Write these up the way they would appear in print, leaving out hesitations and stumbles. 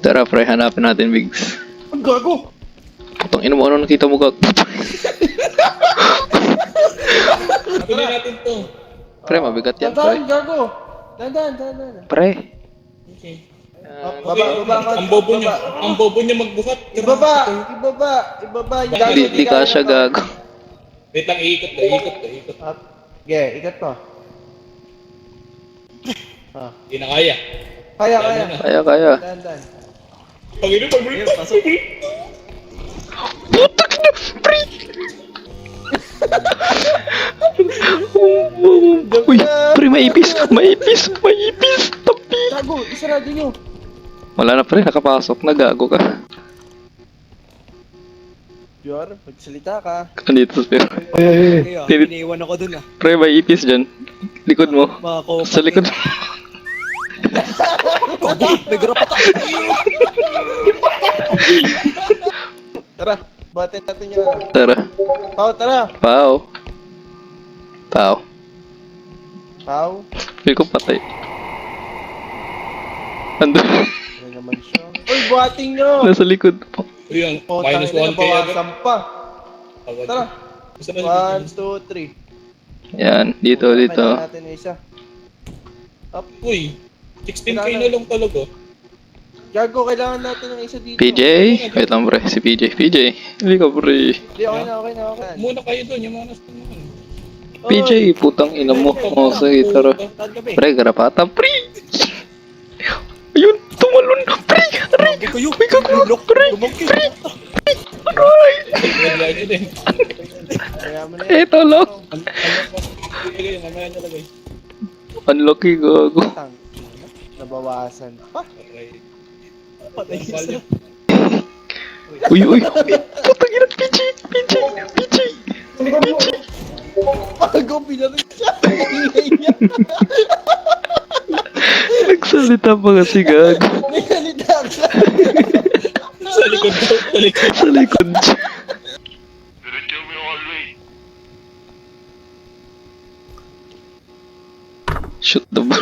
Tara, pre, hanapin natin, Biggs. Ang gago! Putang ina mo, ano nakita mo, gag? Tuloy natin to. Pre, mabigat yan, Dandan, pre. gago! Dandan. Pre. Okay. Baba ka. Ang bobo niya magbuhat. Ibaba! Yung gago, Di ka siya, gago. Wait lang, iikot. Okay, ikat to. Hindi na kaya. Kaya. Kaya. Dandan. Pag-ino, pag-ino. Putang ina, pre! Uy, pre, maipis. Tapi. Gago, isarado nyo. Wala na, pre, nakapasok na, gago ka. Yor, magsalita ka. Andito, pre. Kaya, iniiwan ako dun ah. Pre, maipis dyan. Likod mo. Mga kopat. Sa likod mo. May garapat ako. Tara, batin natin yun. Tara. Pao, tara. Pao. Pao. Feel ko patay. Ando. Ano naman siya? Uy, buhating nyo! Nasa likod po. Uy, ang Oh, minus 1 kaya. bawasan pa. Tara. 1, 2, 3. Yan, dito. Kailangan natin yung isa. Up. Uy, 16k na lang talaga. Gago, kailangan natin ng isa dito. PJ? Wait lang, pre. Si PJ. Hindi ka, pre. Hindi, okay na. Muna kayo doon, yung mga nasa naman. PJ, putang ina mo. Oh, sige, tara. Pre, garapata, pre. Ayun, tumalon. Pre, aray. Kayo, May kakulok, pre. lumaki. Aray. Wala nyo din. Kaya mo na Eto, lock. Ilagay, mamaya nyo lagay. Unlucky, gago. Tang. Nabawasan pa. Okay. Patay Ang isa. value. Uy. Putang ina, PJ. Gago, pinarin siya. Ingay niya. Nagsalita pa kasi, gago. May salita ka. Sa likod ko, sa likod. Sa likod siya. Shoot the ball.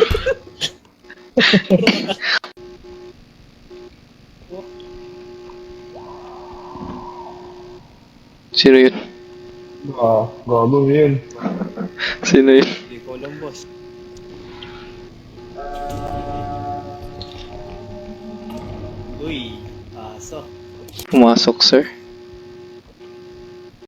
Sino yun? Gago yun. Sino yun? Hindi ko alam, boss. Uy, aso. Pumasok, sir.